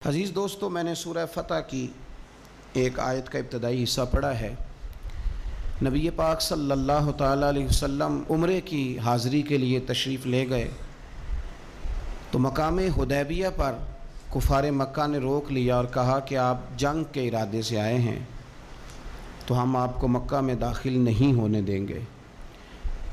عزیز دوستو، میں نے سورہ فتح کی ایک آیت کا ابتدائی حصہ پڑھا ہے۔ نبی پاک صلی اللہ تعالیٰ علیہ وسلم عمرے کی حاضری کے لیے تشریف لے گئے تو مقام حدیبیہ پر کفار مکہ نے روک لیا اور کہا کہ آپ جنگ کے ارادے سے آئے ہیں تو ہم آپ کو مکہ میں داخل نہیں ہونے دیں گے۔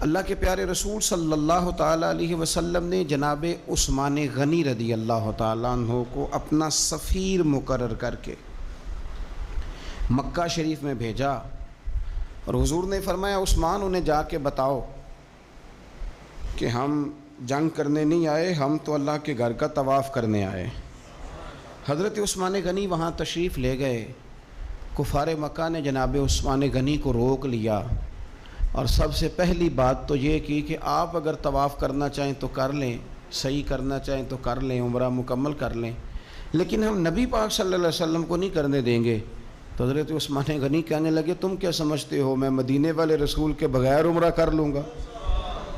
اللہ کے پیارے رسول صلی اللہ تعالیٰ علیہ وسلم نے جناب عثمان غنی رضی اللہ تعالیٰ عنہ کو اپنا سفیر مقرر کر کے مکہ شریف میں بھیجا اور حضور نے فرمایا عثمان انہیں جا کے بتاؤ کہ ہم جنگ کرنے نہیں آئے، ہم تو اللہ کے گھر کا طواف کرنے آئے۔ حضرت عثمان غنی وہاں تشریف لے گئے۔ کفار مکہ نے جناب عثمان غنی کو روک لیا اور سب سے پہلی بات تو یہ کی کہ آپ اگر طواف کرنا چاہیں تو کر لیں، صحیح کرنا چاہیں تو کر لیں، عمرہ مکمل کر لیں، لیکن ہم نبی پاک صلی اللہ علیہ وسلم کو نہیں کرنے دیں گے۔ تو حضرت عثمان غنی کہنے لگے تم کیا سمجھتے ہو میں مدینے والے رسول کے بغیر عمرہ کر لوں گا؟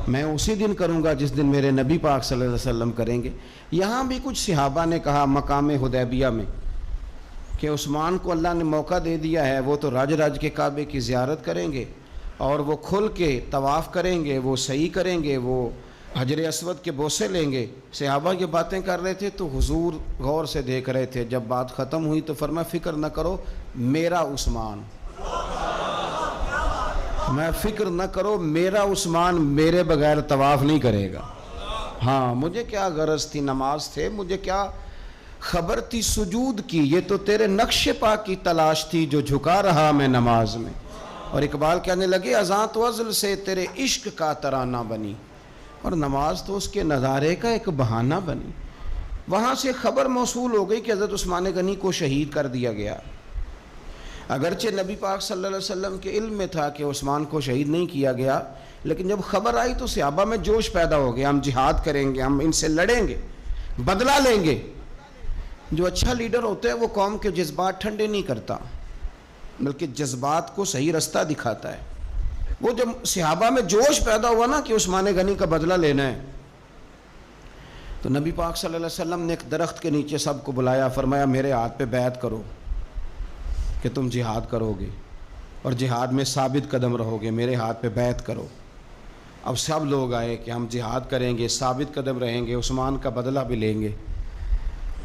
میں اسی دن کروں گا جس دن میرے نبی پاک صلی اللہ علیہ وسلم کریں گے۔ یہاں بھی کچھ صحابہ نے کہا مقام حدیبیہ میں کہ عثمان کو اللہ نے موقع دے دیا ہے، وہ تو راج راج کے کعبے کی زیارت کریں گے اور وہ کھل کے طواف کریں گے، وہ صحیح کریں گے، وہ حجر اسود کے بوسے لیں گے۔ صحابہ یہ باتیں کر رہے تھے تو حضور غور سے دیکھ رہے تھے۔ جب بات ختم ہوئی تو فرمایا فکر نہ کرو میرا عثمان، میں فکر نہ کرو میرا عثمان میرے بغیر طواف نہیں کرے گا۔ ہاں مجھے کیا غرض تھی نماز تھے، مجھے کیا خبر تھی سجود کی، یہ تو تیرے نقش پا کی تلاش تھی جو جھکا رہا میں نماز میں۔ اور اقبال کہنے لگے اذاں تو ازل سے تیرے عشق کا ترانہ بنی، اور نماز تو اس کے نظارے کا ایک بہانہ بنی۔ وہاں سے خبر موصول ہو گئی کہ حضرت عثمان غنی کو شہید کر دیا گیا۔ اگرچہ نبی پاک صلی اللہ علیہ وسلم کے علم میں تھا کہ عثمان کو شہید نہیں کیا گیا، لیکن جب خبر آئی تو صحابہ میں جوش پیدا ہو گیا، ہم جہاد کریں گے، ہم ان سے لڑیں گے، بدلہ لیں گے۔ جو اچھا لیڈر ہوتا ہے وہ قوم کے جذبات ٹھنڈے نہیں کرتا بلکہ جذبات کو صحیح رستہ دکھاتا ہے۔ وہ جب صحابہ میں جوش پیدا ہوا نا کہ عثمان غنی کا بدلہ لینا ہے تو نبی پاک صلی اللہ علیہ وسلم نے ایک درخت کے نیچے سب کو بلایا، فرمایا میرے ہاتھ پہ بیعت کرو کہ تم جہاد کرو گے اور جہاد میں ثابت قدم رہو گے، میرے ہاتھ پہ بیعت کرو۔ اب سب لوگ آئے کہ ہم جہاد کریں گے، ثابت قدم رہیں گے، عثمان کا بدلہ بھی لیں گے۔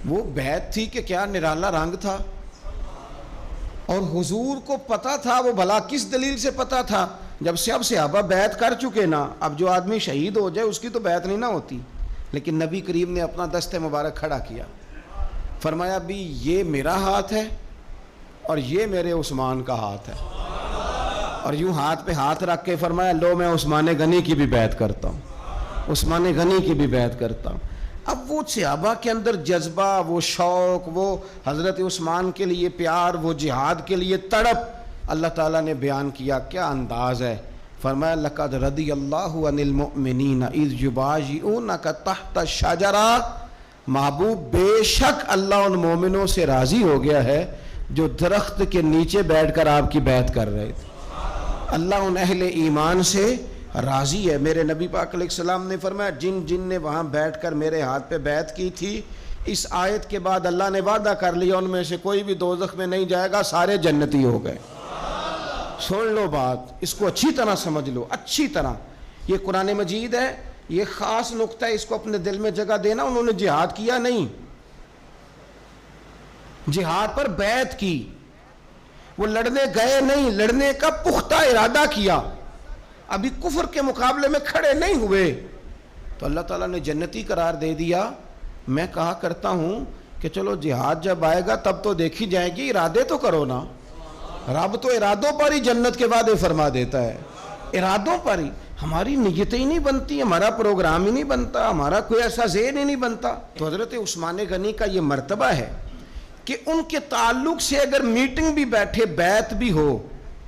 وہ بیعت تھی کہ کیا نرالا رنگ تھا، اور حضور کو پتہ تھا، وہ بھلا کس دلیل سے پتہ تھا؟ جب سے اب صحابہ بیعت کر چکے نا، اب جو آدمی شہید ہو جائے اس کی تو بیعت نہیں نہ ہوتی، لیکن نبی کریم نے اپنا دست مبارک کھڑا کیا، فرمایا بھی یہ میرا ہاتھ ہے اور یہ میرے عثمان کا ہاتھ ہے، اور یوں ہاتھ پہ ہاتھ رکھ کے فرمایا لو میں عثمان غنی کی بھی بیعت کرتا ہوں، عثمان غنی کی بھی بیعت کرتا ہوں۔ اب وہ صحابہ کے اندر جذبہ، وہ شوق، وہ حضرت عثمان کے لیے پیار، وہ جہاد کے لیے تڑپ اللہ تعالیٰ نے بیان کیا۔ کیا انداز ہے! فرمایا لقد رضی اللہ عن المؤمنین اذ یبایعونک تحت الشجرہ، محبوب بے شک اللہ ان مومنوں سے راضی ہو گیا ہے جو درخت کے نیچے بیٹھ کر آپ کی بیعت کر رہے تھے۔ اللہ ان اہل ایمان سے راضی ہے۔ میرے نبی پاک علیہ السلام نے فرمایا جن جن نے وہاں بیٹھ کر میرے ہاتھ پہ بیعت کی تھی، اس آیت کے بعد اللہ نے وعدہ کر لیا ان میں سے کوئی بھی دوزخ میں نہیں جائے گا، سارے جنتی ہو گئے۔ سن لو بات، اس کو اچھی طرح سمجھ لو، اچھی طرح۔ یہ قرآن مجید ہے، یہ خاص نقطہ ہے، اس کو اپنے دل میں جگہ دینا۔ انہوں نے جہاد کیا نہیں، جہاد پر بیعت کی، وہ لڑنے گئے نہیں، لڑنے کا پختہ ارادہ کیا، ابھی کفر کے مقابلے میں کھڑے نہیں ہوئے تو اللہ تعالیٰ نے جنتی قرار دے دیا۔ میں کہا کرتا ہوں کہ چلو جہاد جب آئے گا تب تو دیکھی جائے گی، ارادے تو کرو نا۔ رب تو ارادوں پر ہی جنت کے وعدے فرما دیتا ہے، ارادوں پر ہی۔ ہماری نیتیں ہی نہیں بنتی، ہمارا پروگرام ہی نہیں بنتا، ہمارا کوئی ایسا ذہن ہی نہیں بنتا۔ تو حضرت عثمان غنی کا یہ مرتبہ ہے کہ ان کے تعلق سے اگر میٹنگ بھی بیٹھے، بیعت بھی ہو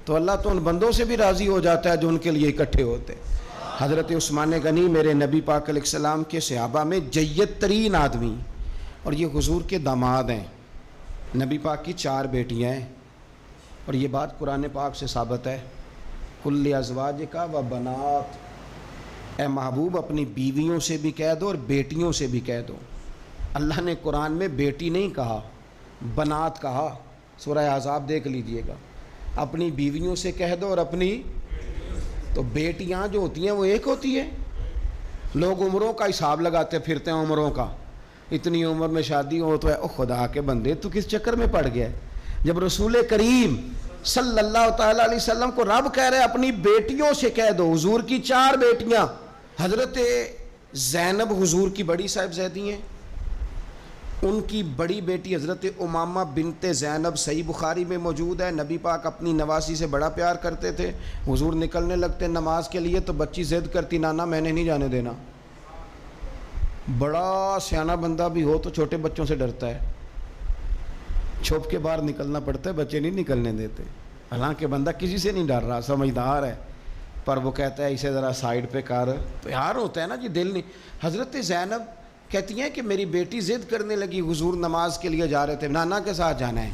تو اللہ تو ان بندوں سے بھی راضی ہو جاتا ہے جو ان کے لیے اکٹھے ہوتے۔ حضرت عثمان غنی میرے نبی پاک علیہ السلام کے صحابہ میں جید ترین آدمی، اور یہ حضور کے داماد ہیں۔ نبی پاک کی 4 بیٹیاں ہیں، اور یہ بات قرآن پاک سے ثابت ہے، کل ازواجک و بنات، اے محبوب اپنی بیویوں سے بھی کہہ دو اور بیٹیوں سے بھی کہہ دو اللہ نے قرآن میں بیٹی نہیں کہا، بنات کہا. سورہ احزاب دیکھ لیجئے گا. اپنی بیویوں سے کہہ دو اور اپنی، تو بیٹیاں جو ہوتی ہیں وہ ایک ہوتی ہے. لوگ عمروں کا حساب لگاتے پھرتے ہیں، عمروں کا، اتنی عمر میں شادی ہو تو ہے. او خدا کے بندے، تو کس چکر میں پڑ گیا ہے؟ جب رسول کریم صلی اللہ تعالیٰ علیہ وسلم کو رب کہہ رہے اپنی بیٹیوں سے کہہ دو. حضور کی 4 بیٹیاں، حضرت زینب حضور کی بڑی صاحبزادی ہیں، ان کی بڑی بیٹی حضرت امامہ بنت زینب صحیح بخاری میں موجود ہے. نبی پاک اپنی نواسی سے بڑا پیار کرتے تھے. حضور نکلنے لگتے نماز کے لیے تو بچی ضد کرتی، نانا میں نے نہیں جانے دینا. بڑا سیانہ بندہ بھی ہو تو چھوٹے بچوں سے ڈرتا ہے، چھپ کے باہر نکلنا پڑتا ہے، بچے نہیں نکلنے دیتے. حالانکہ بندہ کسی سے نہیں ڈر رہا، سمجھدار ہے، پر وہ کہتا ہے اسے ذرا سائیڈ پہ کر. پیار ہوتا ہے نا جی، دل نہیں. حضرت زینب کہتی ہیں کہ میری بیٹی ضد کرنے لگی، حضور نماز کے لیے جا رہے تھے، نانا کے ساتھ جانا ہے.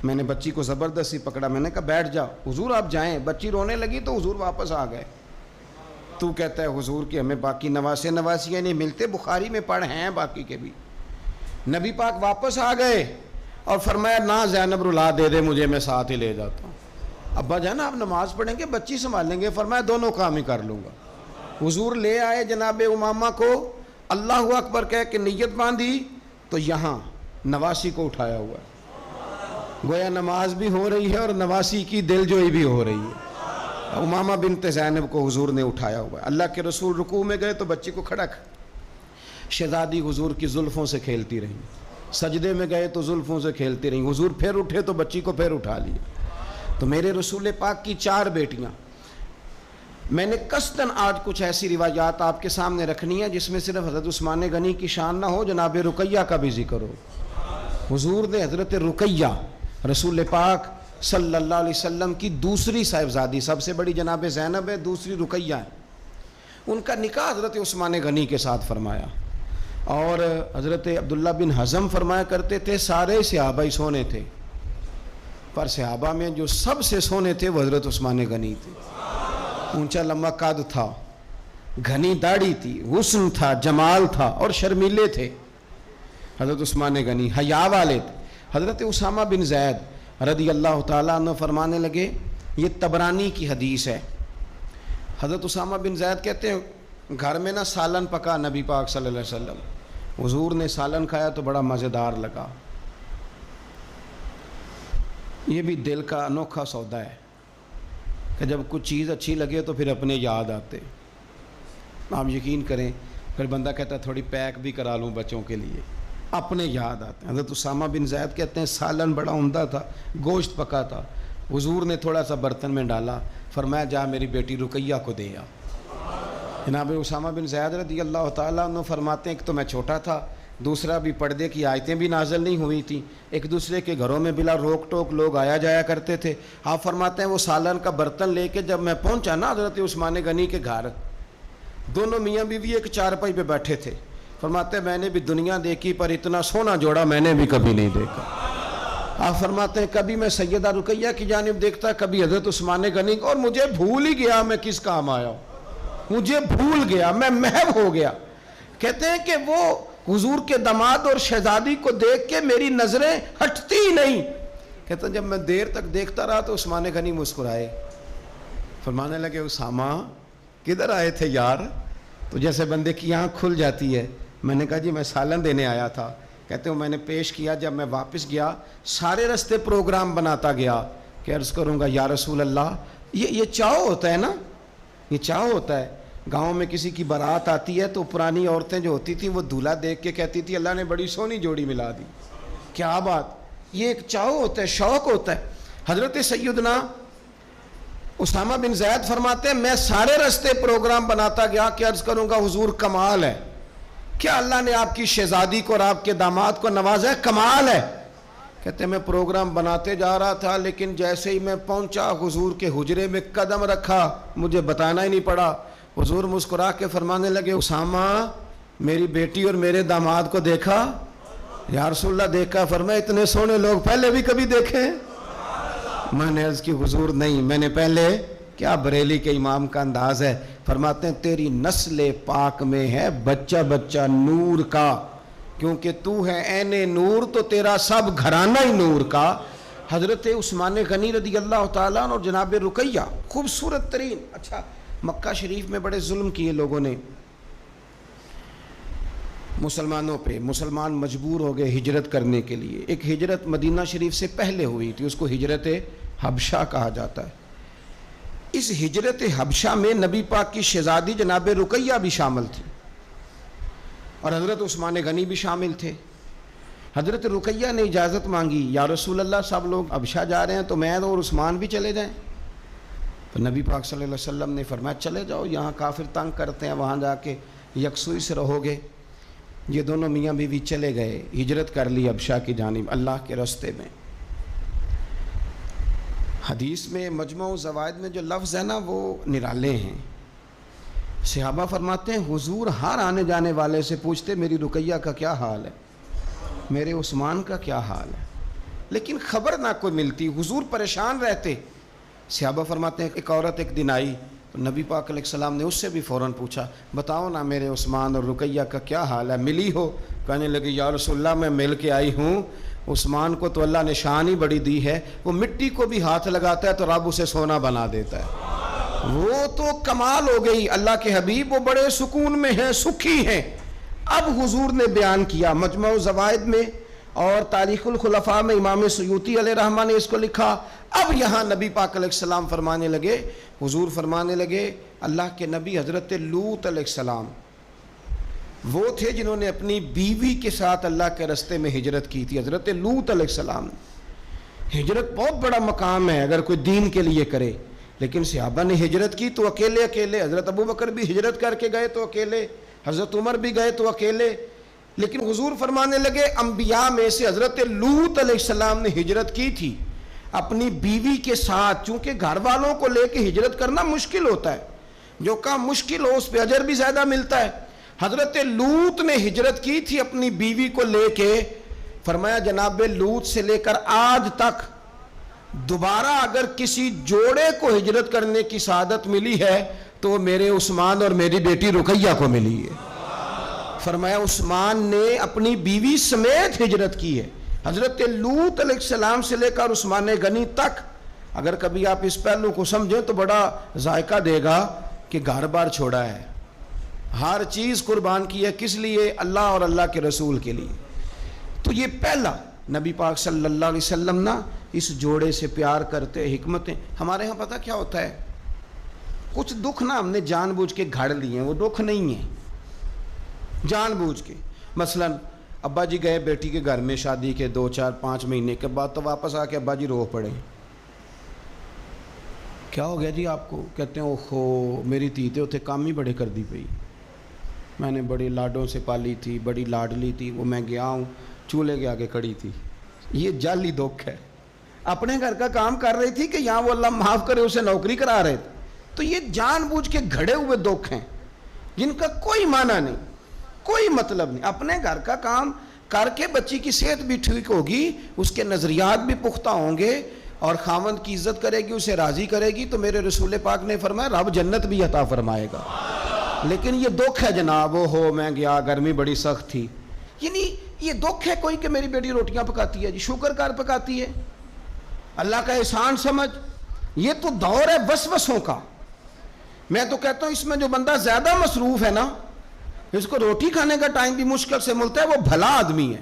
میں نے بچی کو زبردستی پکڑا، میں نے کہا بیٹھ جاؤ. حضور آپ جائیں. بچی رونے لگی تو حضور واپس آ گئے. تو کہتا ہے حضور کی ہمیں باقی نواسیاں نہیں ملتے، بخاری میں پڑھ ہیں باقی کے بھی. نبی پاک واپس آ گئے اور فرمایا نہ زینب رلا دے مجھے، میں ساتھ ہی لے جاتا ہوں. ابا جان آپ نماز پڑھیں گے، بچی سنبھالیں گے؟ فرمایا دونوں کام ہی کر لوں گا. حضور لے آئے جناب امامہ کو، اللہ اکبر کہہ کے نیت باندھی تو یہاں نواسی کو اٹھایا ہوا ہے. گویا نماز بھی ہو رہی ہے اور نواسی کی دل جوئی بھی ہو رہی ہے. امامہ بنت زینب کو حضور نے اٹھایا ہوا ہے. اللہ کے رسول رکوع میں گئے تو بچی کو کھڑا کر، شہزادی حضور کی زلفوں سے کھیلتی رہی. سجدے میں گئے تو زلفوں سے کھیلتی رہی. حضور پھر اٹھے تو بچی کو پھر اٹھا لیا. تو میرے رسول پاک کی 4 بیٹیاں. میں نے قصداً آج کچھ ایسی روایات آپ کے سامنے رکھنی ہے جس میں صرف حضرت عثمان غنی کی شان نہ ہو، جناب رقیہ کا بھی ذکر ہو. حضور نے حضرت رقیہ رسول پاک صلی اللہ علیہ وسلم کی دوسری صاحبزادی، سب سے بڑی جناب زینب ہے، دوسری رقیہ ہے، ان کا نکاح حضرت عثمان غنی کے ساتھ فرمایا. اور حضرت عبداللہ بن حزم فرمایا کرتے تھے سارے صحابہ ہی سونے تھے، پر صحابہ میں جو سب سے سونے تھے وہ حضرت عثمان غنی تھے. اونچا لمبا قد تھا، گھنی داڑھی تھی، حسن تھا، جمال تھا، اور شرمیلے تھے حضرت عثمان غنی، حیا والے تھے. حضرت اسامہ بن زید رضی اللہ تعالیٰ عنہ فرمانے لگے، یہ طبرانی کی حدیث ہے، حضرت اسامہ بن زید کہتے ہیں گھر میں نا سالن پکا نبی پاک صلی اللہ علیہ وسلم، حضور نے سالن کھایا تو بڑا مزیدار لگا. یہ بھی دل کا انوکھا سودا ہے کہ جب کچھ چیز اچھی لگے تو پھر اپنے یاد آتے. آپ یقین کریں پھر بندہ کہتا ہے تھوڑی پیک بھی کرا لوں بچوں کے لیے، اپنے یاد آتے ہیں. حضرت اسامہ بن زید کہتے ہیں سالن بڑا عمدہ تھا، گوشت پکا تھا، حضور نے تھوڑا سا برتن میں ڈالا، فرمایا جا میری بیٹی رقیہ کو دے آ. جناب اسامہ بن زید رضی اللہ تعالیٰ عنہ فرماتے ہیں کہ تو میں چھوٹا تھا، دوسرا بھی پردے کی آیتیں بھی نازل نہیں ہوئی تھیں، ایک دوسرے کے گھروں میں بلا روک ٹوک لوگ آیا جایا کرتے تھے. آپ فرماتے ہیں وہ سالن کا برتن لے کے جب میں پہنچا نا حضرت عثمان غنی کے گھر، دونوں میاں بیوی ایک چارپائی پہ بیٹھے تھے. فرماتے ہیں میں نے بھی دنیا دیکھی پر اتنا سونا جوڑا میں نے بھی کبھی نہیں دیکھا. آپ فرماتے ہیں کبھی میں سیدہ رقیہ کی جانب دیکھتا، کبھی حضرت عثمان غنی، اور مجھے بھول ہی گیا میں کس کام آیا ہوں، مجھے بھول گیا، میں محو ہو گیا. کہتے ہیں کہ وہ حضور کے داماد اور شہزادی کو دیکھ کے میری نظریں ہٹتی ہی نہیں. کہتے ہیں جب میں دیر تک دیکھتا رہا تو عثمان غنی مسکرائے، فرمانے لگے اسامہ کدھر آئے تھے یار؟ تو جیسے بندے کی آنکھ کھل جاتی ہے. میں نے کہا جی میں سالن دینے آیا تھا. کہتے ہیں میں نے پیش کیا. جب میں واپس گیا سارے رستے پروگرام بناتا گیا کہ عرض کروں گا یا رسول اللہ، یہ چاؤ ہوتا ہے نا، یہ چاؤ ہوتا ہے. گاؤں میں کسی کی بارات آتی ہے تو پرانی عورتیں جو ہوتی تھیں وہ دولہا دیکھ کے کہتی تھی اللہ نے بڑی سونی جوڑی ملا دی. کیا بات، یہ ایک چاؤ ہوتا ہے، شوق ہوتا ہے. حضرت سیدنا اسامہ بن زید فرماتے ہیں میں سارے رستے پروگرام بناتا گیا کہ عرض کروں گا حضور کمال ہے، کیا اللہ نے آپ کی شہزادی کو اور آپ کے داماد کو نوازا ہے، کمال ہے. کہتے ہیں میں پروگرام بناتے جا رہا تھا لیکن جیسے ہی میں پہنچا حضور کے حجرے میں قدم رکھا مجھے بتانا ہی نہیں پڑا. حضور مسکرا کے فرمانے لگے اسامہ میری بیٹی اور میرے داماد کو دیکھا؟ یا رسول اللہ دیکھا. فرمایا اتنے سونے لوگ پہلے بھی کبھی دیکھے؟ میں نے عرض کی حضور نہیں، میں نے پہلے. کیا بریلی کے امام کا انداز ہے. فرماتے ہیں تیری نسل پاک میں ہے بچہ بچہ نور کا کیونکہ تو ہے عین نور تو تیرا سب گھرانہ ہی نور کا. حضرت عثمان غنی رضی اللہ تعالیٰ عنہ اور جناب رقیہ خوبصورت ترین. اچھا مکہ شریف میں بڑے ظلم کیے لوگوں نے مسلمانوں پہ. مسلمان مجبور ہو گئے ہجرت کرنے کے لیے. ایک ہجرت مدینہ شریف سے پہلے ہوئی تھی, اس کو ہجرت حبشہ کہا جاتا ہے. اس ہجرت حبشہ میں نبی پاک کی شہزادی جناب رقیہ بھی شامل تھی اور حضرت عثمان غنی بھی شامل تھے. حضرت رقیہ نے اجازت مانگی, یا رسول اللہ سب لوگ حبشہ جا رہے ہیں تو میں اور عثمان بھی چلے جائیں. تو نبی پاک صلی اللہ علیہ وسلم نے فرمایا چلے جاؤ, یہاں کافر تنگ کرتے ہیں, وہاں جا کے یکسوئی سے رہو گے. یہ دونوں میاں بیوی چلے گئے, ہجرت کر لی حبشہ کی جانب اللہ کے راستے میں. حدیث میں مجموع الزوائد میں جو لفظ ہے نا وہ نرالے ہیں. صحابہ فرماتے ہیں حضور ہر آنے جانے والے سے پوچھتے میری رقیہ کا کیا حال ہے, میرے عثمان کا کیا حال ہے, لیکن خبر نہ کوئی ملتی. حضور پریشان رہتے. صحابہ فرماتے ہیں ایک عورت ایک دن آئی تو نبی پاک علیہ السلام نے اس سے بھی فوراً پوچھا بتاؤ نا میرے عثمان اور رقیہ کا کیا حال ہے, ملی ہو؟ کہنے لگی یا رسول اللہ میں مل کے آئی ہوں. عثمان کو تو اللہ نے شان ہی بڑی دی ہے, وہ مٹی کو بھی ہاتھ لگاتا ہے تو رب اسے سونا بنا دیتا ہے. وہ تو کمال ہو گئی. اللہ کے حبیب وہ بڑے سکون میں ہیں, سکھی ہیں. اب حضور نے بیان کیا مجموع الزوائد میں اور تاریخ الخلفاء میں امام سیوطی علیہ رحمہ نے اس کو لکھا. اب یہاں نبی پاک علیہ السلام فرمانے لگے, حضور فرمانے لگے اللہ کے نبی حضرت لوط علیہ السلام وہ تھے جنہوں نے اپنی بیوی کے ساتھ اللہ کے راستے میں ہجرت کی تھی. حضرت لوط علیہ السلام. ہجرت بہت بڑا مقام ہے اگر کوئی دین کے لیے کرے, لیکن صحابہ نے ہجرت کی تو اکیلے اکیلے. حضرت ابو بکر بھی ہجرت کر کے گئے تو اکیلے, حضرت عمر بھی گئے تو اکیلے. لیکن حضور فرمانے لگے انبیاء میں سے حضرت لوط علیہ السلام نے ہجرت کی تھی اپنی بیوی کے ساتھ. چونکہ گھر والوں کو لے کے ہجرت کرنا مشکل ہوتا ہے, جو کام مشکل ہو اس پہ اجر بھی زیادہ ملتا ہے. حضرت لوط نے ہجرت کی تھی اپنی بیوی کو لے کے. فرمایا جناب لوط سے لے کر آج تک دوبارہ اگر کسی جوڑے کو ہجرت کرنے کی سعادت ملی ہے تو میرے عثمان اور میری بیٹی رقیہ کو ملی ہے. فرمایا عثمان نے اپنی بیوی سمیت ہجرت کی ہے. حضرت لوط علیہ السلام سے لے کر عثمان غنی تک. اگر کبھی آپ اس پہلو کو سمجھیں تو بڑا ذائقہ دے گا کہ گھر بار چھوڑا ہے, ہر چیز قربان کی ہے. کس لیے؟ اللہ اور اللہ کے رسول کے لیے. تو یہ پہلا نبی پاک صلی اللہ علیہ وسلم نا اس جوڑے سے پیار کرتے. حکمتیں ہمارے ہاں پتہ کیا ہوتا ہے, کچھ دکھ نا ہم نے جان بوجھ کے گھڑ لیے ہیں, وہ دکھ نہیں ہیں جان بوجھ کے. مثلا ابا جی گئے بیٹی کے گھر میں شادی کے 2 4 5 مہینے کے بعد, تو واپس آ کے ابا جی رو پڑے. کیا ہو گیا جی آپ کو؟ کہتے ہیں اوہو میری تھی تے اتنے کام ہی بڑے کر دی پئی, میں نے بڑی لاڈوں سے پالی تھی, بڑی لاڈلی تھی, وہ میں گیا ہوں چولہے کے آگے کھڑی تھی. یہ جعلی دکھ ہے. اپنے گھر کا کام کر رہی تھی کہ یہاں وہ اللہ معاف کرے اسے نوکری کرا رہے تھے. تو یہ جان بوجھ کے گھڑے ہوئے دکھ ہیں جن کا کوئی معنی نہیں, کوئی مطلب نہیں. اپنے گھر کا کام کر کے بچی کی صحت بھی ٹھیک ہوگی, اس کے نظریات بھی پختہ ہوں گے اور خاوند کی عزت کرے گی, اسے راضی کرے گی, تو میرے رسول پاک نے فرمایا رب جنت بھی عطا فرمائے گا. لیکن یہ دکھ ہے جناب, وہ ہو میں گیا گرمی بڑی سخت تھی, یعنی یہ دکھ ہے کوئی کہ میری بیٹی روٹیاں پکاتی ہے جی, شکر کر پکاتی ہے, اللہ کا احسان سمجھ. یہ تو دور ہے وسوسوں کا. میں تو کہتا ہوں اس میں جو بندہ زیادہ مصروف ہے نا, اس کو روٹی کھانے کا ٹائم بھی مشکل سے ملتا ہے, وہ بھلا آدمی ہے.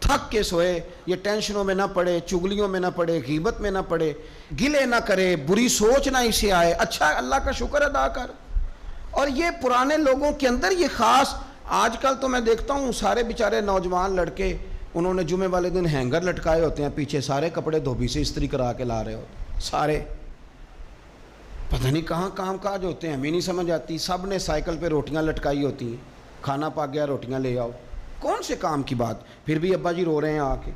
تھک کے سوئے, یہ ٹینشنوں میں نہ پڑے, چگلیوں میں نہ پڑے, غیبت میں نہ پڑے, گلے نہ کرے, بری سوچ نہ اسے آئے, اچھا اللہ کا شکر ادا کر. اور یہ پرانے لوگوں کے اندر یہ خاص, آج کل تو میں دیکھتا ہوں سارے بیچارے نوجوان لڑکے, انہوں نے جمعے والے دن ہینگر لٹکائے ہوتے ہیں پیچھے, سارے کپڑے دھوبی سے استری کرا کے لا رہے ہوتے سارے. پتہ نہیں کہاں کام کاج ہوتے ہیں, ہمیں نہیں سمجھ آتی. سب نے سائیکل پہ روٹیاں لٹکائی ہوتی ہیں, کھانا پا گیا روٹیاں لے آؤ, کون سے کام کی بات. پھر بھی ابا جی رو رہے ہیں آ کے.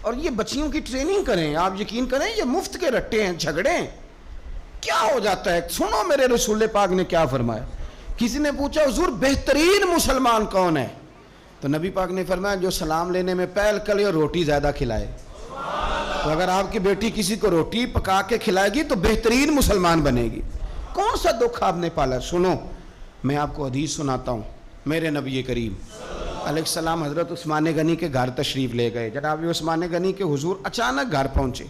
اور یہ بچیوں کی ٹریننگ کریں, آپ یقین کریں یہ مفت کے رٹے ہیں, جھگڑے ہیں. کیا ہو جاتا ہے؟ سنو میرے رسول پاک نے کیا فرمایا. کسی نے پوچھا حضور بہترین مسلمان کون ہے؟ تو نبی پاک نے فرمایا جو سلام لینے میں پہل کرے اور روٹی زیادہ کھلائے. تو اگر آپ کی بیٹی کسی کو روٹی پکا کے کھلائے گی تو بہترین مسلمان بنے گی. کون سا دکھ آپ نے پالا؟ سنو میں آپ کو حدیث سناتا ہوں, میرے نبی کریم علیہ السلام حضرت عثمان غنی کے گھر تشریف لے گئے. جناب عثمان غنی کے حضور اچانک گھر پہنچے.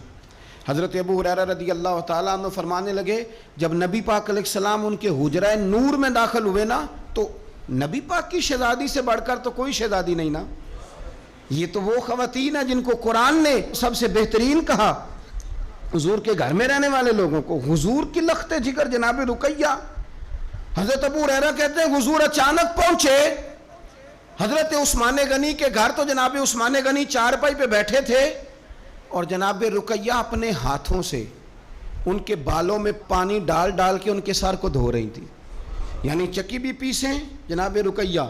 حضرت ابو ہریرہ رضی اللہ تعالیٰ عنہ فرمانے لگے جب نبی پاک علیہ السلام ان کے حجرہ نور میں داخل ہوئے نا تو نبی پاک کی شہزادی سے بڑھ کر تو کوئی شہزادی نہیں نا. یہ تو وہ خواتین ہیں جن کو قرآن نے سب سے بہترین کہا حضور کے گھر میں رہنے والے لوگوں کو. حضور کی لخت جگر جناب رقیہ. حضرت ابو ہریرہ کہتے ہیں حضور اچانک پہنچے حضرت عثمان غنی کے گھر تو جناب عثمان غنی چارپائی پہ بیٹھے تھے اور جناب رقیہ اپنے ہاتھوں سے ان کے بالوں میں پانی ڈال ڈال کے ان کے سر کو دھو رہی تھی. یعنی چکی بھی پیسیں جناب رقیہ,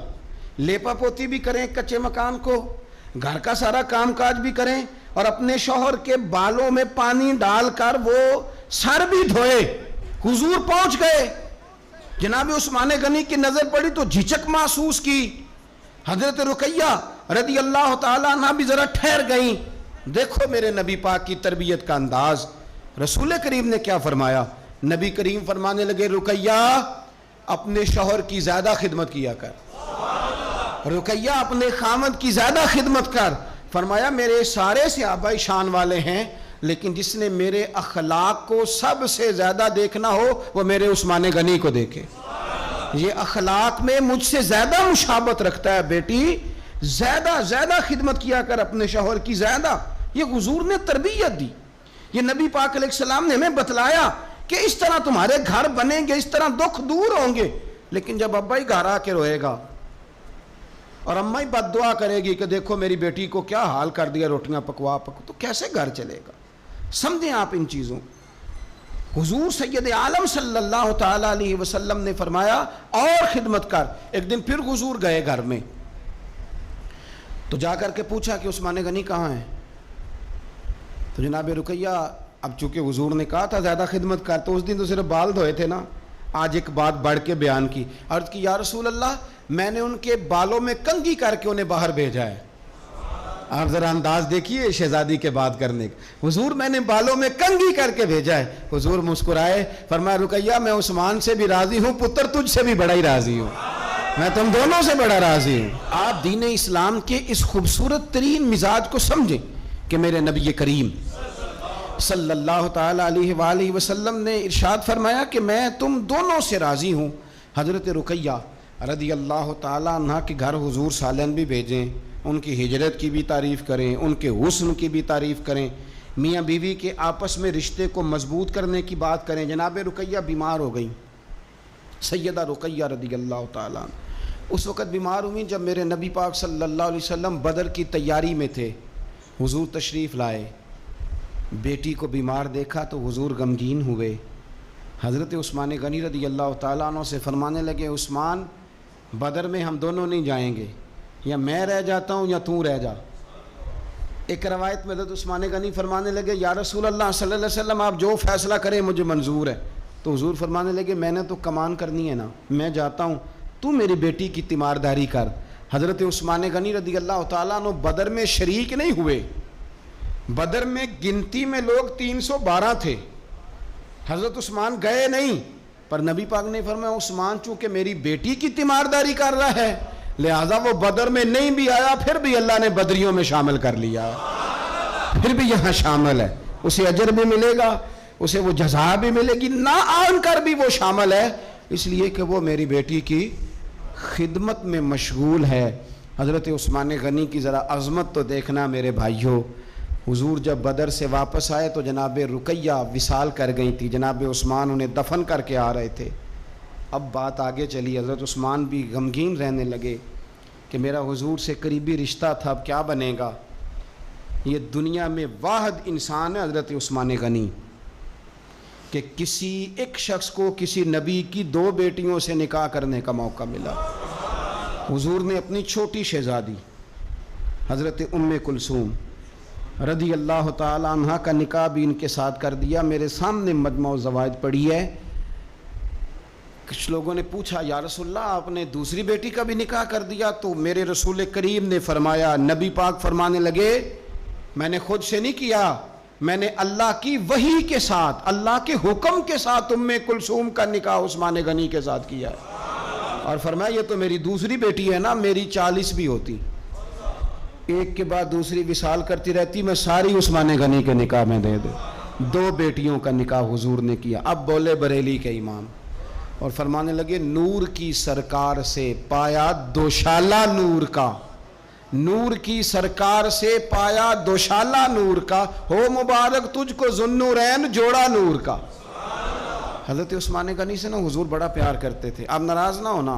لیپا پوتی بھی کریں کچے مکان کو, گھر کا سارا کام کاج بھی کریں اور اپنے شوہر کے بالوں میں پانی ڈال کر وہ سر بھی دھوئے. حضور پہنچ گئے. جناب عثمان غنی کی نظر پڑی تو جھجک محسوس کی. حضرت رقیہ رضی اللہ تعالیٰ عنہ بھی ذرا ٹھہر گئیں. دیکھو میرے نبی پاک کی تربیت کا انداز. رسول کریم نے کیا فرمایا؟ نبی کریم فرمانے لگے رقیہ اپنے شوہر کی زیادہ خدمت کیا کر. رقیہ اپنے خامد کی زیادہ خدمت کر. فرمایا میرے سارے صحابہ شان والے ہیں لیکن جس نے میرے اخلاق کو سب سے زیادہ دیکھنا ہو وہ میرے عثمان غنی کو دیکھے. یہ اخلاق میں مجھ سے زیادہ مشابہت رکھتا ہے بیٹی, زیادہ خدمت کیا کر اپنے شوہر کی زیادہ. یہ حضور نے تربیت دی. یہ نبی پاک علیہ السلام نے ہمیں بتلایا کہ اس طرح تمہارے گھر بنیں گے, اس طرح دکھ دور ہوں گے. لیکن جب ابا ہی گھر آ کے روئے گا اور اماں ہی بد دعا کرے گی کہ دیکھو میری بیٹی کو کیا حال کر دیا روٹیاں پکوا تو کیسے گھر چلے گا؟ سمجھیں آپ ان چیزوں. حضور سید عالم صلی اللہ تعالیٰ علیہ وسلم نے فرمایا اور خدمت کر. ایک دن پھر حضور گئے گھر میں تو جا کر کے پوچھا کہ عثمان غنی کہاں ہیں؟ تو جناب رقیہ اب چونکہ حضور نے کہا تھا زیادہ خدمت کر تو اس دن تو صرف بال دھوئے تھے نا, آج ایک بات بڑھ کے بیان کی. عرض کی یا رسول اللہ میں نے ان کے بالوں میں کنگھی کر کے انہیں باہر بھیجا ہے. آپ ذرا انداز دیکھیے شہزادی کے بات کرنے کا. حضور میں نے بالوں میں کنگھی کر کے بھیجا ہے. حضور مسکرائے فرمایا رقیہ میں عثمان سے بھی راضی ہوں, پتر تجھ سے بھی بڑا ہی راضی ہوں, میں تم دونوں سے بڑا راضی ہوں. آپ دین اسلام کے اس خوبصورت ترین مزاج کو سمجھیں کہ میرے نبی کریم صلی اللہ تعالیٰ علیہ وآلہ وسلم نے ارشاد فرمایا کہ میں تم دونوں سے راضی ہوں. حضرت رقیہ رضی اللہ تعالیٰ عنہ کے گھر حضور سالن بھی بھیجیں, ان کی ہجرت کی بھی تعریف کریں, ان کے حسن کی بھی تعریف کریں, میاں بیوی کے آپس میں رشتے کو مضبوط کرنے کی بات کریں. جناب رقیہ بیمار ہو گئیں. سیدہ رقیہ رضی اللہ تعالیٰ عنہ اس وقت بیمار ہوئیں جب میرے نبی پاک صلی اللہ علیہ وسلم بدر کی تیاری میں تھے. حضور تشریف لائے, بیٹی کو بیمار دیکھا تو حضور غمگین ہوئے. حضرت عثمان غنی رضی اللہ تعالیٰ عنہ سے فرمانے لگے عثمان بدر میں ہم دونوں نہیں جائیں گے, یا میں رہ جاتا ہوں یا تو رہ جا. ایک روایت میں حضرت عثمان غنی فرمانے لگے یا رسول اللہ صلی اللہ علیہ وسلم آپ جو فیصلہ کریں مجھے منظور ہے. تو حضور فرمانے لگے میں نے تو کمان کرنی ہے نا, میں جاتا ہوں, تو میری بیٹی کی تیمارداری کر. حضرت عثمان غنی رضی اللہ تعالیٰ عنہ بدر میں شریک نہیں ہوئے. بدر میں گنتی میں لوگ 312 تھے. حضرت عثمان گئے نہیں, پر نبی پاک نے فرمایا عثمان چونکہ میری بیٹی کی تیمارداری کر رہا ہے لہذا وہ بدر میں نہیں بھی آیا, پھر بھی اللہ نے بدریوں میں شامل کر لیا, پھر بھی یہاں شامل ہے. اسے اجر بھی ملے گا, اسے وہ جزا بھی ملے گی, نہ آن کر بھی وہ شامل ہے اس لیے کہ وہ میری بیٹی کی خدمت میں مشغول ہے. حضرت عثمان غنی کی ذرا عظمت تو دیکھنا میرے بھائیوں. حضور جب بدر سے واپس آئے تو جناب رقیہ وصال کر گئی تھی, جناب عثمان انہیں دفن کر کے آ رہے تھے. اب بات آگے چلی, حضرت عثمان بھی غمگین رہنے لگے کہ میرا حضور سے قریبی رشتہ تھا, اب کیا بنے گا. یہ دنیا میں واحد انسان ہے حضرت عثمان غنی کہ کسی ایک شخص کو کسی نبی کی 2 بیٹیوں سے نکاح کرنے کا موقع ملا. حضور نے اپنی چھوٹی شہزادی حضرت ام کلثوم رضی اللہ تعالیٰ عنہ کا نکاح بھی ان کے ساتھ کر دیا. میرے سامنے مجمع الزوائد پڑھی ہے. کچھ لوگوں نے پوچھا یا رسول اللہ آپ نے دوسری بیٹی کا بھی نکاح کر دیا؟ تو میرے رسول کریم نے فرمایا, نبی پاک فرمانے لگے میں نے خود سے نہیں کیا, میں نے اللہ کی وحی کے ساتھ, اللہ کے حکم کے ساتھ ام کلثوم کا نکاح عثمان غنی کے ساتھ کیا ہے. اور فرمایا یہ تو میری دوسری بیٹی ہے نا، میری 40 بھی ہوتی، ایک کے بعد دوسری وصال کرتی رہتی، میں ساری عثمان غنی کے نکاح میں دے دے۔ 2 بیٹیوں کا نکاح حضور نے کیا۔ اب بولے بریلی کے امام اور فرمانے لگے نور کی سرکار سے پایا دوشالہ نور کا، نور کی سرکار سے پایا دوشالہ نور کا، ہو مبارک تجھ کو ذوالنورین جوڑا نور کا۔ حضرت عثمان غنی سے نا حضور بڑا پیار کرتے تھے۔ آپ ناراض نہ ہونا،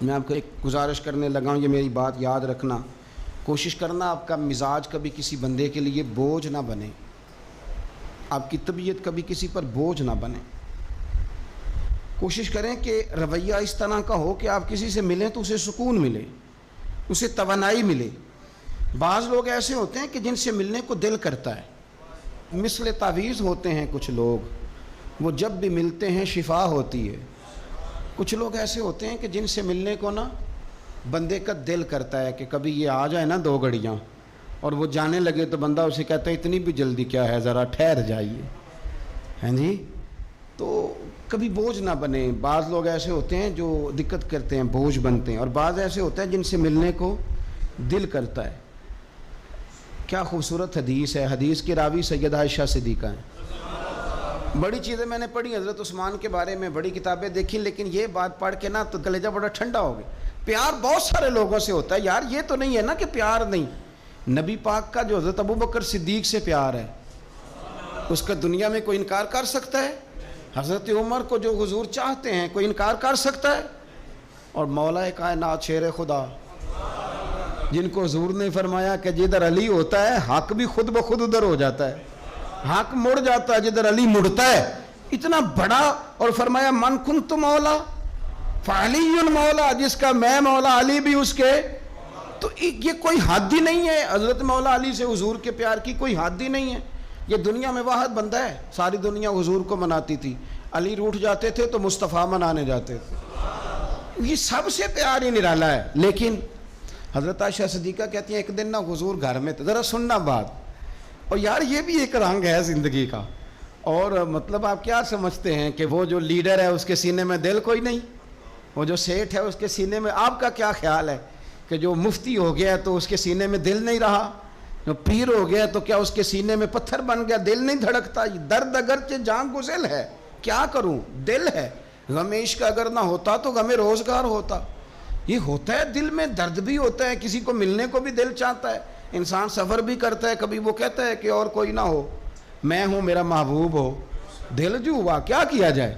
میں آپ کو ایک گزارش کرنے لگا ہوں، یہ میری بات یاد رکھنا، کوشش کرنا آپ کا مزاج کبھی کسی بندے کے لیے بوجھ نہ بنے، آپ کی طبیعت کبھی کسی پر بوجھ نہ بنے۔ کوشش کریں کہ رویہ اس طرح کا ہو کہ آپ کسی سے ملیں تو اسے سکون ملے، اسے توانائی ملے۔ بعض لوگ ایسے ہوتے ہیں کہ جن سے ملنے کو دل کرتا ہے، مثل تعویذ ہوتے ہیں کچھ لوگ، وہ جب بھی ملتے ہیں شفا ہوتی ہے۔ کچھ لوگ ایسے ہوتے ہیں کہ جن سے ملنے کو نا بندے کا دل کرتا ہے کہ کبھی یہ آ جائے نا 2 گھڑیاں، اور وہ جانے لگے تو بندہ اسے کہتا ہے اتنی بھی جلدی کیا ہے، ذرا ٹھہر جائیے، ہیں جی۔ تو کبھی بوجھ نہ بنے۔ بعض لوگ ایسے ہوتے ہیں جو دقت کرتے ہیں، بوجھ بنتے ہیں، اور بعض ایسے ہوتے ہیں جن سے ملنے کو دل کرتا ہے۔ کیا خوبصورت حدیث ہے، حدیث کی راوی سیدہ عائشہ صدیقہ ہیں۔ بڑی چیزیں میں نے پڑھی حضرت عثمان کے بارے میں، بڑی کتابیں دیکھی، لیکن یہ بات پڑھ کے نا تو کلیجہ بڑا ٹھنڈا ہو گیا۔ پیار بہت سارے لوگوں سے ہوتا ہے یار، یہ تو نہیں ہے نا کہ پیار نہیں۔ نبی پاک کا جو حضرت ابوبکر صدیق سے پیار ہے، اس کا دنیا میں کوئی انکار کر سکتا ہے؟ حضرت عمر کو جو حضور چاہتے ہیں کوئی انکار کر سکتا ہے؟ اور مولا کائنات شیر خدا جن کو حضور نے فرمایا کہ جدھر علی ہوتا ہے حق بھی خود بخود ادھر ہو جاتا ہے، حق مڑ جاتا ہے جدھر علی مڑتا ہے، اتنا بڑا، اور فرمایا من کنت مولا فعلی مولا، جس کا میں مولا علی بھی اس کے، تو یہ کوئی حد ہی نہیں ہے۔ حضرت مولا علی سے حضور کے پیار کی کوئی حد ہی نہیں ہے۔ یہ دنیا میں واحد بندہ ہے، ساری دنیا حضور کو مناتی تھی، علی روٹھ جاتے تھے تو مصطفیٰ منانے جاتے تھے، یہ سب سے پیار ہی نرالا ہے۔ لیکن حضرت عائشہ صدیقہ کہتی ہیں ایک دن نا حضور گھر میں تھے، ذرا سننا بات، اور یار یہ بھی ایک رنگ ہے زندگی کا، اور مطلب آپ کیا سمجھتے ہیں کہ وہ جو لیڈر ہے اس کے سینے میں دل کوئی نہیں، وہ جو سیٹھ ہے اس کے سینے میں، آپ کا کیا خیال ہے کہ جو مفتی ہو گیا تو اس کے سینے میں دل نہیں رہا، جو پیر ہو گیا تو کیا اس کے سینے میں پتھر بن گیا، دل نہیں دھڑکتا؟ درد اگرچہ جان گزل ہے، کیا کروں، دل ہے۔ غم عشق کا اگر نہ ہوتا تو غم روزگار ہوتا۔ یہ ہوتا ہے، دل میں درد بھی ہوتا ہے، کسی کو ملنے کو بھی دل چاہتا ہے، انسان سفر بھی کرتا ہے، کبھی وہ کہتا ہے کہ اور کوئی نہ ہو، میں ہوں، میرا محبوب ہو، دل جو ہوا کیا کیا جائے۔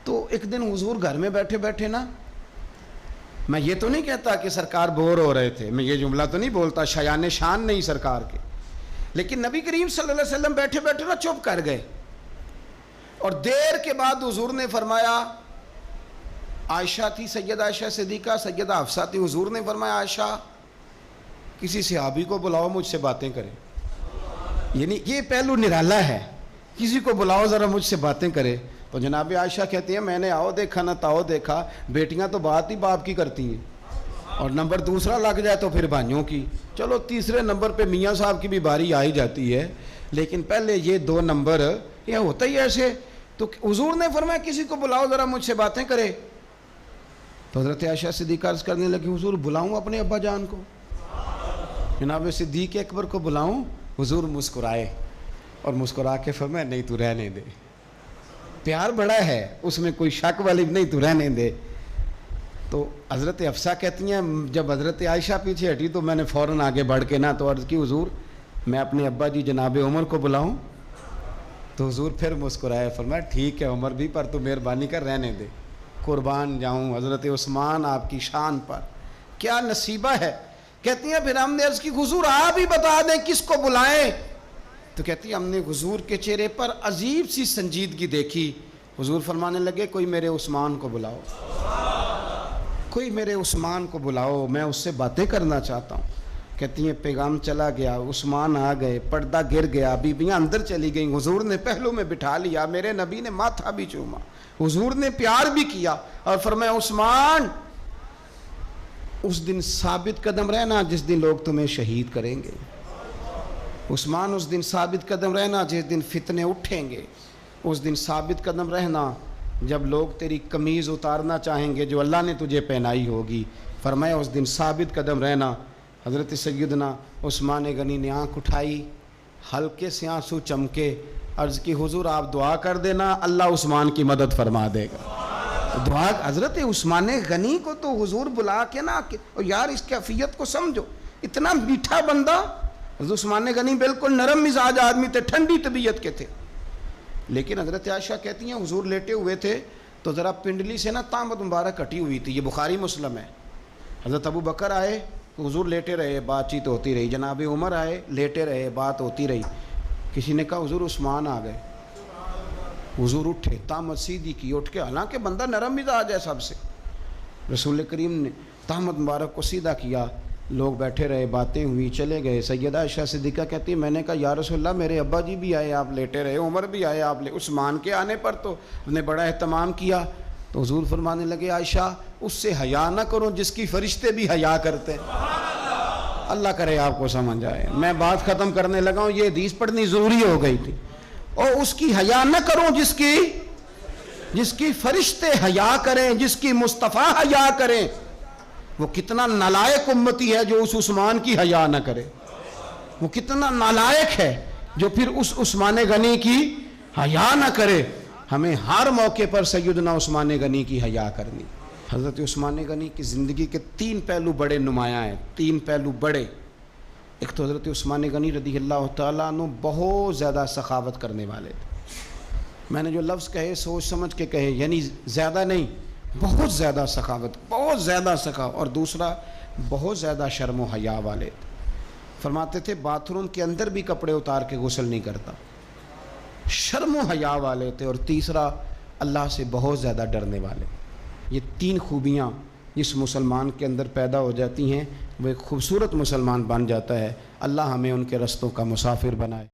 تو ایک دن حضور گھر میں بیٹھے بیٹھے نا، میں یہ تو نہیں کہتا کہ سرکار بور ہو رہے تھے، میں یہ جملہ تو نہیں بولتا، شایان شان نہیں سرکار کے، لیکن نبی کریم صلی اللہ علیہ وسلم بیٹھے بیٹھے نا چپ کر گئے، اور دیر کے بعد حضور نے فرمایا، عائشہ تھی سیدہ عائشہ صدیقہ، سیدہ حفصہ تھی، حضور نے فرمایا عائشہ کسی صحابی کو بلاؤ مجھ سے باتیں کرے، یعنی یہ پہلو نرالا ہے، کسی کو بلاؤ ذرا مجھ سے باتیں کرے۔ تو جناب عائشہ کہتی ہیں میں نے آؤ دیکھا نہ تاؤ دیکھا، بیٹیاں تو بات ہی باپ کی کرتی ہیں، اور نمبر دوسرا لگ جائے تو پھر بھائیوں کی، چلو تیسرے نمبر پہ میاں صاحب کی بھی باری آ ہی جاتی ہے، لیکن پہلے یہ 2 نمبر یہ ہوتا ہی ایسے۔ تو حضور نے فرمایا کسی کو بلاؤ ذرا مجھ سے باتیں کرے۔ تو حضرت عائشہ صدیقہ عرض کرنے لگی حضور بلاؤں اپنے ابا جان کو، جناب صدیق اکبر کو بلاؤں؟ حضور مسکرائے اور مسکرا کے فرمایا نہیں تو رہنے دے، پیار بڑا ہے اس میں کوئی شک والی نہیں، تو رہنے دے۔ تو حضرت حفصہ کہتی ہیں جب حضرت عائشہ پیچھے ہٹی تو میں نے فوراً آگے بڑھ کے نا تو عرض کی حضور میں اپنے ابا جی جناب عمر کو بلاؤں؟ تو حضور پھر مسکرائے، فرمایا ٹھیک ہے عمر بھی، پر تو مہربانی کر رہنے دے، قربان جاؤں حضرت عثمان آپ کی شان پر، کیا نصیبہ ہے۔ کہتی ہیں پھر ہم نے عرض کی حضور آپ ہی بتا دیں کس کو بلائیں؟ تو کہتی ہے ہم نے حضور کے چہرے پر عجیب سی سنجیدگی دیکھی، حضور فرمانے لگے کوئی میرے عثمان کو بلاؤ، کوئی میرے عثمان کو بلاؤ، میں اس سے باتیں کرنا چاہتا ہوں۔ کہتی ہیں پیغام چلا گیا، عثمان آ گئے، پردہ گر گیا، بیویاں اندر چلی گئیں، حضور نے پہلو میں بٹھا لیا، میرے نبی نے ماتھا بھی چوما، حضور نے پیار بھی کیا، اور فرمایا عثمان اس دن ثابت قدم رہنا جس دن لوگ تمہیں شہید کریں گے، عثمان اس دن ثابت قدم رہنا جس دن فتنے اٹھیں گے، اس دن ثابت قدم رہنا جب لوگ تیری قمیض اتارنا چاہیں گے جو اللہ نے تجھے پہنائی ہوگی، فرمایا اس دن ثابت قدم رہنا۔ حضرت سیدنا عثمان غنی نے آنکھ اٹھائی، ہلکے سے آنسو چمکے، عرض کی حضور آپ دعا کر دینا، اللہ عثمان کی مدد فرما دے گا۔ دعا حضرت عثمان غنی کو تو حضور بلا کے نا کہ یار اس کیفیت کو سمجھو، اتنا میٹھا بندہ۔ حضرت عثمان غنی بالکل نرم مزاج آدمی تھے، ٹھنڈی طبیعت کے تھے، لیکن حضرت عائشہ کہتی ہیں حضور لیٹے ہوئے تھے تو ذرا پنڈلی سے نا تامت مبارک کٹی ہوئی تھی، یہ بخاری مسلم ہے۔ حضرت ابو بکر آئے تو حضور لیٹے رہے، بات چیت ہوتی رہی، جناب عمر آئے لیٹے رہے، بات ہوتی رہی، کسی نے کہا حضور عثمان آ گئے، حضور اٹھے، تامت سیدھی کی، اٹھ کے، حالانکہ بندہ نرم مزاج ہے سب سے، رسول کریم نے تامت مبارک کو سیدھا کیا، لوگ بیٹھے رہے، باتیں ہوئی، چلے گئے۔ سیدہ عائشہ صدیقہ کہتی میں نے کہا یا رسول اللہ میرے ابا جی بھی آئے، آپ لیٹے رہے، عمر بھی آئے، آپ عثمان کے آنے پر تو نے بڑا اہتمام کیا۔ تو حضور فرمانے لگے عائشہ اس سے حیا نہ کرو جس کی فرشتے بھی حیا کرتے ہیں۔ اللہ کرے آپ کو سمجھ آئے، میں بات ختم کرنے لگا ہوں، یہ حدیث پڑھنی ضروری ہو گئی تھی۔ اور اس کی حیا نہ کرو جس کی فرشتے حیا کریں، جس کی مصطفیٰ حیا کریں۔ وہ کتنا نالائق امتی ہے جو اس عثمان کی حیا نہ کرے، وہ کتنا نالائق ہے جو پھر اس عثمان غنی کی حیا نہ کرے۔ ہمیں ہر موقع پر سیدنا عثمان غنی کی حیا کرنی۔ حضرت عثمان غنی کی زندگی کے 3 پہلو بڑے نمایاں ہیں، 3 پہلو بڑے۔ ایک تو حضرت عثمان غنی رضی اللہ تعالیٰ عنہ بہت زیادہ سخاوت کرنے والے تھے۔ میں نے جو لفظ کہے سوچ سمجھ کے کہے، یعنی زیادہ نہیں، بہت زیادہ سخاوت، بہت زیادہ سخاوت۔ اور دوسرا بہت زیادہ شرم و حیا والے تھے، فرماتے تھے باتھ روم کے اندر بھی کپڑے اتار کے غسل نہیں کرتا، شرم و حیا والے تھے۔ اور تیسرا اللہ سے بہت زیادہ ڈرنے والے۔ یہ 3 خوبیاں جس مسلمان کے اندر پیدا ہو جاتی ہیں وہ ایک خوبصورت مسلمان بن جاتا ہے۔ اللہ ہمیں ان کے رستوں کا مسافر بنائے۔